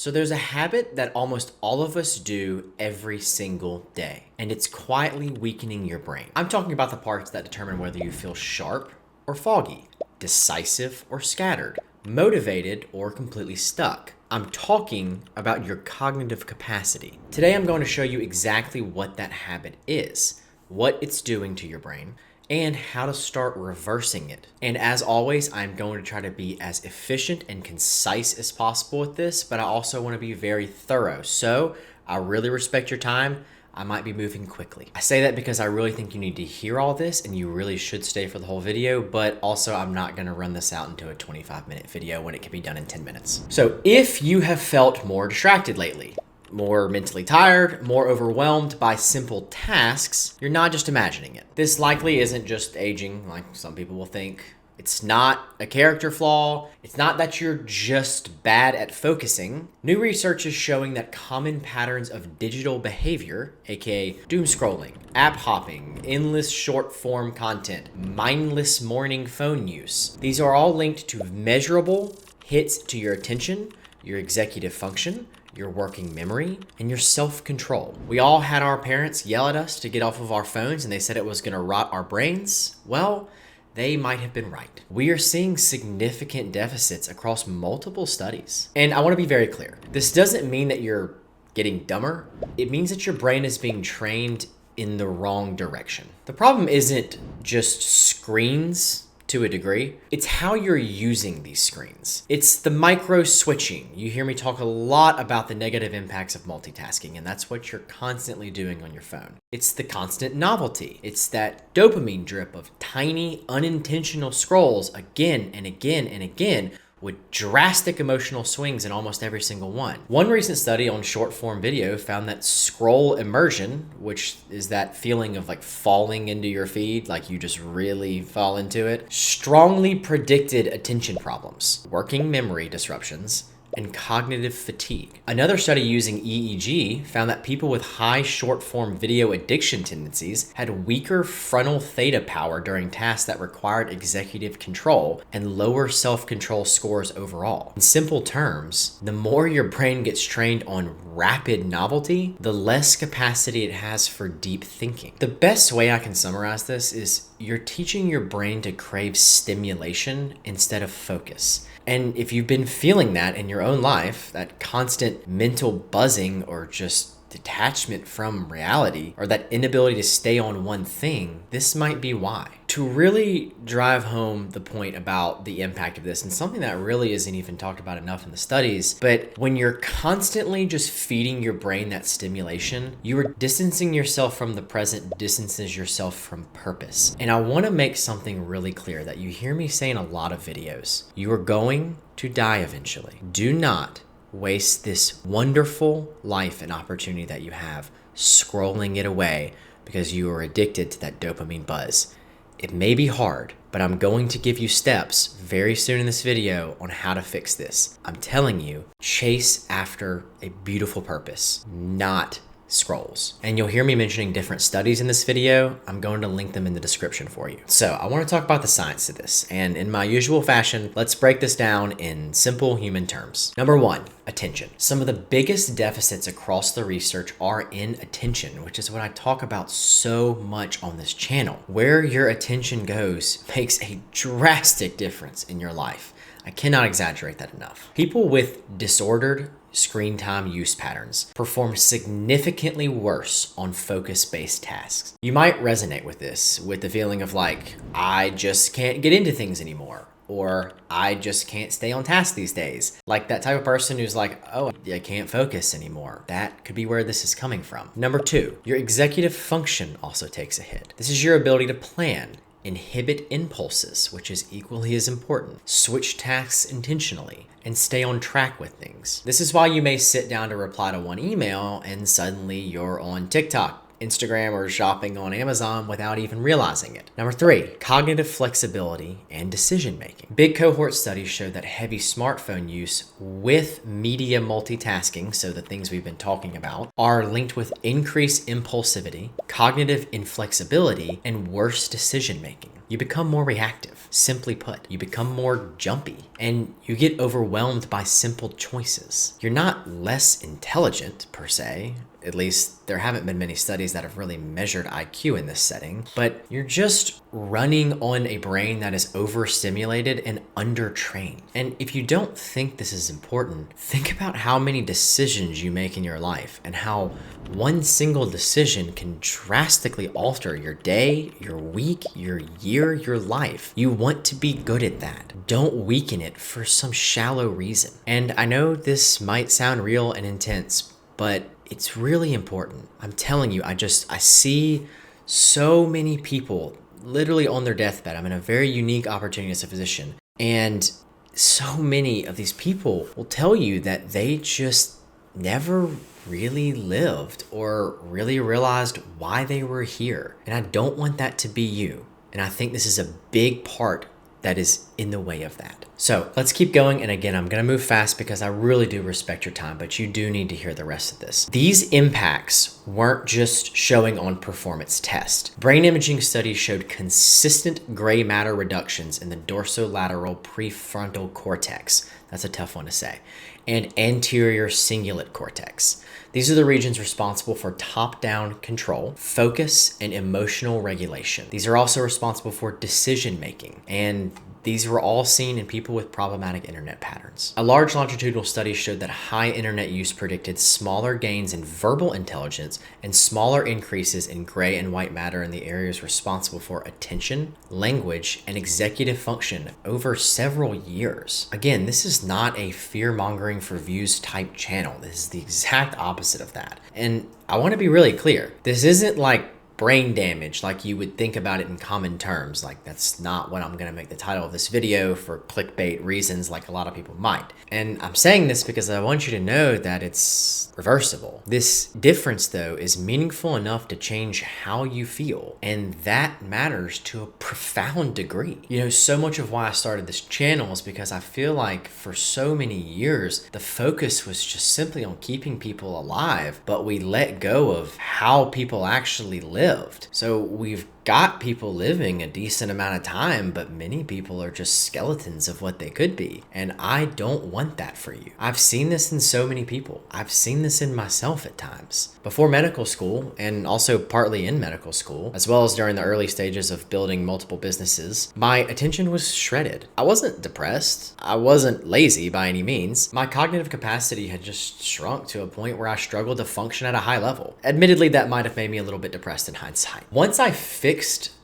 So there's a habit that almost all of us do every single day, and it's quietly weakening your brain. I'm talking about the parts that determine whether you feel sharp or foggy, decisive or scattered, motivated or completely stuck. I'm talking about your cognitive capacity. Today I'm going to show you exactly what that habit is, what it's doing to your brain, and how to start reversing it. And as always, I'm going to try to be as efficient and concise as possible with this, but I also want to be very thorough. So I really respect your time. I might be moving quickly. I say that because I really think you need to hear all this and you really should stay for the whole video, but also I'm not gonna run this out into a 25-minute video when it can be done in 10 minutes. So if you have felt more distracted lately, more mentally tired, more overwhelmed by simple tasks, you're not just imagining it. This likely isn't just aging like some people will think. It's not a character flaw. It's not that you're just bad at focusing. New research is showing that common patterns of digital behavior, aka doom scrolling, app hopping, endless short form content, mindless morning phone use, these are all linked to measurable hits to your attention, your executive function, your working memory, and your self-control. We all had our parents yell at us to get off of our phones and they said it was gonna rot our brains. Well, they might have been right. We are seeing significant deficits across multiple studies. And I wanna be very clear. This doesn't mean that you're getting dumber. It means that your brain is being trained in the wrong direction. The problem isn't just screens to a degree, it's how you're using these screens. It's the micro switching. You hear me talk a lot about the negative impacts of multitasking, and that's what you're constantly doing on your phone. It's the constant novelty. It's that dopamine drip of tiny, unintentional scrolls again and again and again with drastic emotional swings in almost every single one. One recent study on short form video found that scroll immersion, which is that feeling of like falling into your feed, like you just really fall into it, strongly predicted attention problems, working memory disruptions, and cognitive fatigue. Another study using EEG found that people with high short-form video addiction tendencies had weaker frontal theta power during tasks that required executive control and lower self-control scores overall. In simple terms, the more your brain gets trained on rapid novelty, the less capacity it has for deep thinking. The best way I can summarize this is you're teaching your brain to crave stimulation instead of focus. And if you've been feeling that in your own life, that constant mental buzzing or just detachment from reality, or that inability to stay on one thing, this might be why. To really drive home the point about the impact of this, and something that really isn't even talked about enough in the studies, but when you're constantly just feeding your brain that stimulation, you are distancing yourself from the present, distances yourself from purpose. And I want to make something really clear that you hear me say in a lot of videos. You are going to die eventually. Do not waste this wonderful life and opportunity that you have scrolling it away because you are addicted to that dopamine buzz. It may be hard, but I'm going to give you steps very soon in this video on how to fix this. I'm telling you, chase after a beautiful purpose, not scrolls. And you'll hear me mentioning different studies in this video. I'm going to link them in the description for you. So I want to talk about the science of this. And in my usual fashion, let's break this down in simple human terms. Number one, attention. Some of the biggest deficits across the research are in attention, which is what I talk about so much on this channel. Where your attention goes makes a drastic difference in your life. I cannot exaggerate that enough. People with disordered screen time use patterns perform significantly worse on focus-based tasks. You might resonate with this, with the feeling of like, I just can't get into things anymore, or I just can't stay on task these days. Like that type of person who's like, oh, I can't focus anymore. That could be where this is coming from. Number two, your executive function also takes a hit. This is your ability to plan, inhibit impulses, which is equally as important, switch tasks intentionally, and stay on track with things. This is why you may sit down to reply to one email and suddenly you're on TikTok, Instagram, or shopping on Amazon without even realizing it. Number three, cognitive flexibility and decision making. Big cohort studies show that heavy smartphone use with media multitasking, so the things we've been talking about, are linked with increased impulsivity, cognitive inflexibility, and worse decision making. You become more reactive. Simply put, you become more jumpy and you get overwhelmed by simple choices. You're not less intelligent per se. At least there haven't been many studies that have really measured IQ in this setting, but you're just running on a brain that is overstimulated and undertrained. And if you don't think this is important, think about how many decisions you make in your life and how one single decision can drastically alter your day, your week, your year, your life. You want to be good at that. Don't weaken it for some shallow reason. And I know this might sound real and intense, but it's really important. I'm telling you, I see so many people literally on their deathbed. I'm in a very unique opportunity as a physician. And so many of these people will tell you that they just never really lived or really realized why they were here. And I don't want that to be you. And I think this is a big part that is in the way of that. So let's keep going. And again, I'm going to move fast because I really do respect your time, but you do need to hear the rest of this. These impacts weren't just showing on performance tests. Brain imaging studies showed consistent gray matter reductions in the dorsolateral prefrontal cortex. That's a tough one to say. And anterior cingulate cortex. These are the regions responsible for top-down control, focus, and emotional regulation. These are also responsible for decision-making, and these were all seen in people with problematic internet patterns. A large longitudinal study showed that high internet use predicted smaller gains in verbal intelligence and smaller increases in gray and white matter in the areas responsible for attention, language, and executive function over several years. Again, this is not a fear-mongering for views type channel. This is the exact opposite of that. And I want to be really clear. This isn't like brain damage like you would think about it in common terms. Like, that's not what I'm going to make the title of this video for clickbait reasons like a lot of people might. And I'm saying this because I want you to know that it's reversible. This difference, though, is meaningful enough to change how you feel. And that matters to a profound degree. You know, so much of why I started this channel is because I feel like for so many years, the focus was just simply on keeping people alive, but we let go of how people actually lived. So we've got people living a decent amount of time, but many people are just skeletons of what they could be. And I don't want that for you. I've seen this in so many people. I've seen this in myself at times. Before medical school, and also partly in medical school, as well as during the early stages of building multiple businesses, my attention was shredded. I wasn't depressed. I wasn't lazy by any means. My cognitive capacity had just shrunk to a point where I struggled to function at a high level. Admittedly, that might have made me a little bit depressed in hindsight. Once I fixed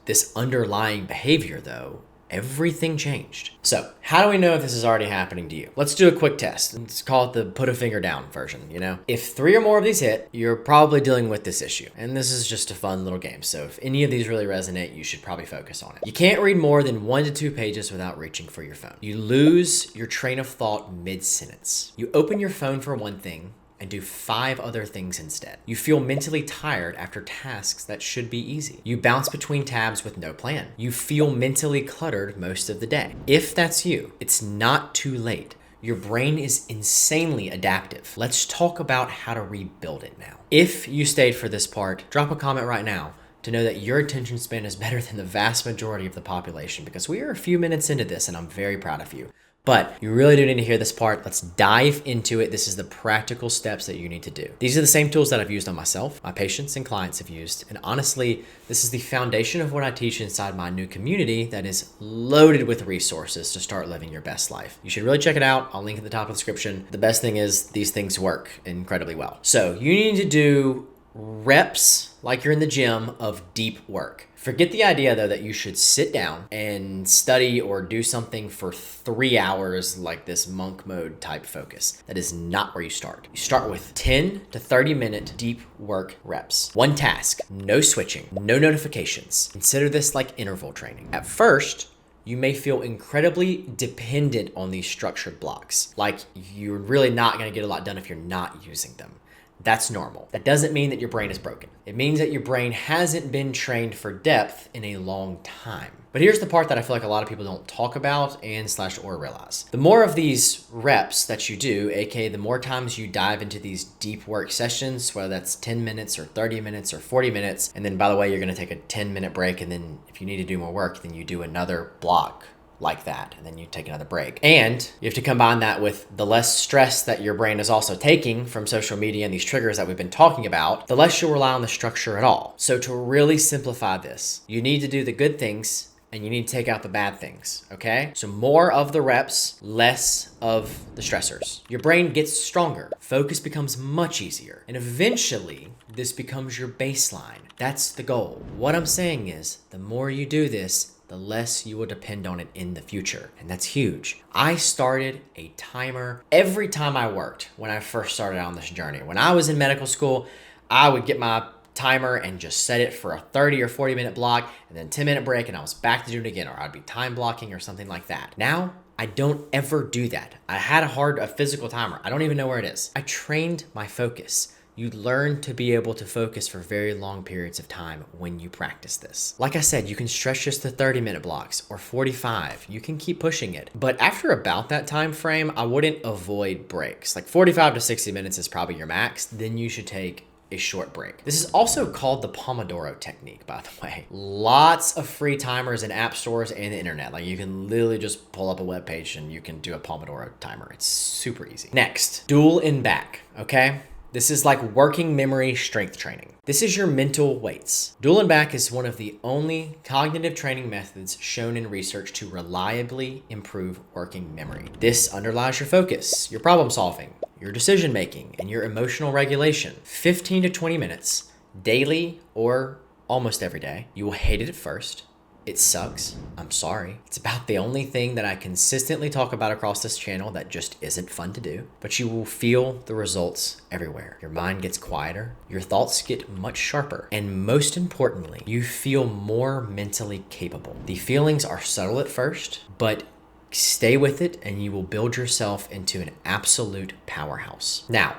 this underlying behavior, though, everything changed. So how do we know if this is already happening to you? Let's do a quick test. Let's call it the put a finger down version, you know? If 3 or more of these hit, you're probably dealing with this issue. And this is just a fun little game. So if any of these really resonate, you should probably focus on it. You can't read more than 1 to 2 pages without reaching for your phone. You lose your train of thought mid-sentence. You open your phone for one thing and do 5 other things instead. You feel mentally tired after tasks that should be easy. You bounce between tabs with no plan. You feel mentally cluttered most of the day. If that's you, it's not too late. Your brain is insanely adaptive. Let's talk about how to rebuild it now. If you stayed for this part, drop a comment right now to know that your attention span is better than the vast majority of the population, because we are a few minutes into this and I'm very proud of you. But you really do need to hear this part. Let's dive into it. This is the practical steps that you need to do. These are the same tools that I've used on myself, my patients and clients have used. And honestly, this is the foundation of what I teach inside my new community that is loaded with resources to start living your best life. You should really check it out. I'll link at the top of the description. The best thing is these things work incredibly well. So you need to do reps like you're in the gym of deep work. Forget the idea, though, that you should sit down and study or do something for 3 hours like this monk mode type focus. That is not where you start. You start with 10 to 30 minute deep work reps. One task, no switching, no notifications. Consider this like interval training. At first, you may feel incredibly dependent on these structured blocks. Like you're really not going to get a lot done if you're not using them. That's normal. That doesn't mean that your brain is broken. It means that your brain hasn't been trained for depth in a long time. But here's the part that I feel like a lot of people don't talk about or realize. The more of these reps that you do, aka the more times you dive into these deep work sessions, whether that's 10 minutes or 30 minutes or 40 minutes, and then by the way, you're gonna take a 10-minute break, and then if you need to do more work, then you do another block like that, and then you take another break. And you have to combine that with the less stress that your brain is also taking from social media and these triggers that we've been talking about, the less you'll rely on the structure at all. So to really simplify this, you need to do the good things and you need to take out the bad things, okay? So more of the reps, less of the stressors. Your brain gets stronger, focus becomes much easier, and eventually this becomes your baseline. That's the goal. What I'm saying is, the more you do this, the less you will depend on it in the future. And that's huge. I started a timer every time I worked when I first started out on this journey. When I was in medical school, I would get my timer and just set it for a 30 or 40 minute block and then 10-minute break, and I was back to do it again, or I'd be time blocking or something like that. Now, I don't ever do that. I had a physical timer. I don't even know where it is. I trained my focus. You learn to be able to focus for very long periods of time when you practice this. Like I said, you can stretch just to 30-minute blocks or 45. You can keep pushing it. But after about that time frame, I wouldn't avoid breaks. Like 45 to 60 minutes is probably your max. Then you should take a short break. This is also called the Pomodoro technique, by the way. Lots of free timers in app stores and the internet. Like you can literally just pull up a web page and you can do a Pomodoro timer. It's super easy. Next, dual in back, okay? This is like working memory strength training. This is your mental weights. Dual and back is one of the only cognitive training methods shown in research to reliably improve working memory. This underlies your focus, your problem solving, your decision making, and your emotional regulation. 15 to 20 minutes daily or almost every day. You will hate it at first. It sucks. I'm sorry. It's about the only thing that I consistently talk about across this channel that just isn't fun to do. But you will feel the results everywhere. Your mind gets quieter. Your thoughts get much sharper. And most importantly, you feel more mentally capable. The feelings are subtle at first, but stay with it and you will build yourself into an absolute powerhouse. Now,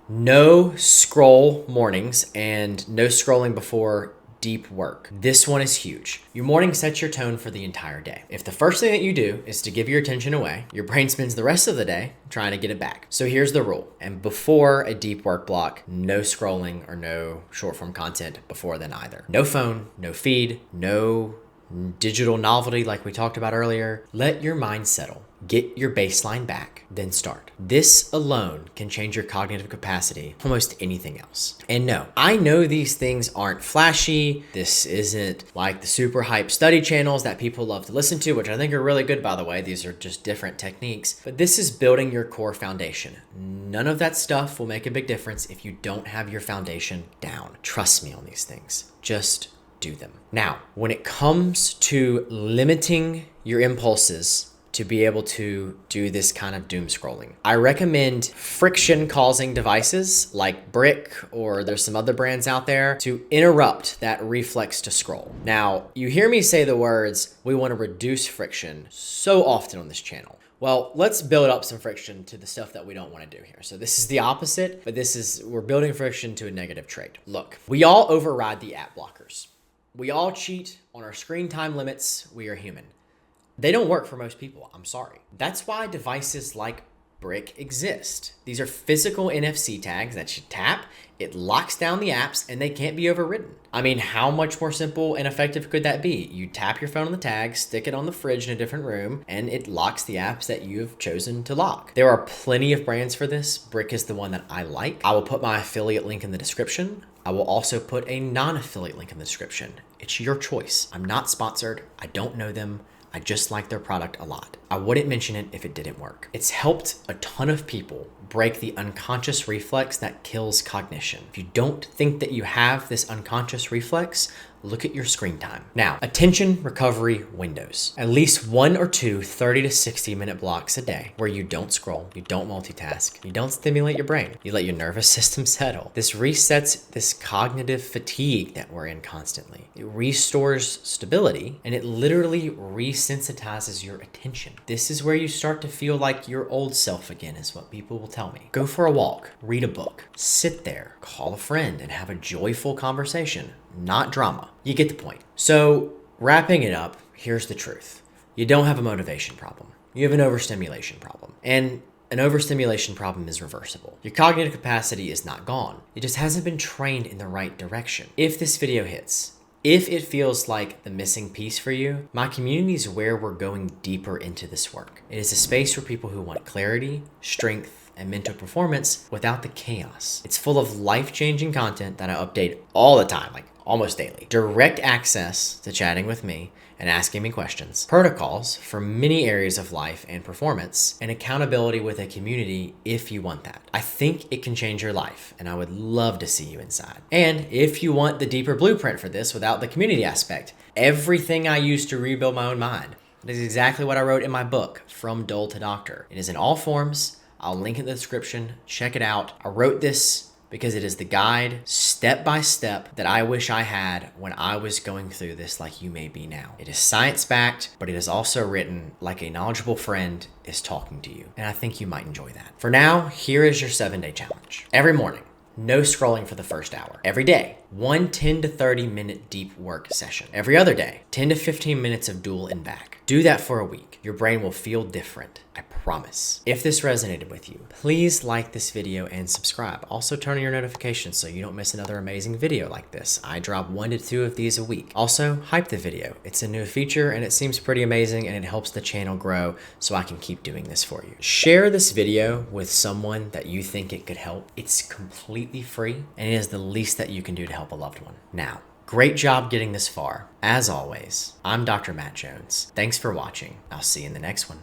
no scroll mornings and no scrolling before deep work. This one is huge. Your morning sets your tone for the entire day. If the first thing that you do is to give your attention away, your brain spends the rest of the day trying to get it back. So here's the rule. And before a deep work block, no scrolling or no short form content before then either. No phone, no feed, no digital novelty like we talked about earlier. Let your mind settle. Get your baseline back, then start. This alone can change your cognitive capacity, almost anything else. And no, I know these things aren't flashy. This isn't like the super hype study channels that people love to listen to, which I think are really good, by the way. These are just different techniques. But this is building your core foundation. None of that stuff will make a big difference if you don't have your foundation down. Trust me on these things. Just do them. Now, when it comes to limiting your impulses to be able to do this kind of doom scrolling, I recommend friction causing devices like Brick, or there's some other brands out there, to interrupt that reflex to scroll. Now, you hear me say the words, we want to reduce friction so often on this channel. Well, let's build up some friction to the stuff that we don't want to do here. So this is the opposite, but we're building friction to a negative trait. Look, we all override the app blockers. We all cheat on our screen time limits. We are human. They don't work for most people. I'm sorry. That's why devices like Brick exist. These are physical NFC tags that you tap, it locks down the apps, and they can't be overridden. I mean, how much more simple and effective could that be? You tap your phone on the tag, stick it on the fridge in a different room, and it locks the apps that you've chosen to lock. There are plenty of brands for this. Brick is the one that I like. I will put my affiliate link in the description. I will also put a non-affiliate link in the description. It's your choice. I'm not sponsored. I don't know them. I just like their product a lot. I wouldn't mention it if it didn't work. It's helped a ton of people break the unconscious reflex that kills cognition. If you don't think that you have this unconscious reflex, look at your screen time. Now, attention recovery windows. At least 1 or 2 30 to 60 minute blocks a day where you don't scroll, you don't multitask, you don't stimulate your brain, you let your nervous system settle. This resets this cognitive fatigue that we're in constantly. It restores stability and it literally resensitizes your attention. This is where you start to feel like your old self again, is what people will tell me. Go for a walk, read a book, sit there, call a friend, and have a joyful conversation, not drama. You get the point. So, wrapping it up, here's the truth. You don't have a motivation problem. You have an overstimulation problem. And an overstimulation problem is reversible. Your cognitive capacity is not gone. It just hasn't been trained in the right direction. If this video hits, if it feels like the missing piece for you, my community is where we're going deeper into this work. It is a space for people who want clarity, strength, and mental performance without the chaos. It's full of life-changing content that I update all the time, like almost daily. Direct access to chatting with me and asking me questions, protocols for many areas of life and performance, and accountability with a community if you want that. I think it can change your life, and I would love to see you inside. And if you want the deeper blueprint for this without the community aspect, everything I used to rebuild my own mind, that is exactly what I wrote in my book, From Dull to Doctor. It is in all forms. I'll link it in the description. Check it out. I wrote this because it is the guide, step by step, that I wish I had when I was going through this like you may be now. It is science-backed, but it is also written like a knowledgeable friend is talking to you. And I think you might enjoy that. For now, here is your 7-day challenge. Every morning, no scrolling for the first hour. Every day, one 10 to 30 minute deep work session. Every other day, 10 to 15 minutes of dual and back. Do that for a week. Your brain will feel different. I promise. If this resonated with you, please like this video and subscribe. Also turn on your notifications so you don't miss another amazing video like this. I drop 1 to 2 of these a week. Also, hype the video. It's a new feature and it seems pretty amazing and it helps the channel grow so I can keep doing this for you. Share this video with someone that you think it could help. It's completely free and it is the least that you can do to help a loved one. Now, great job getting this far. As always, I'm Dr. Matt Jones. Thanks for watching. I'll see you in the next one.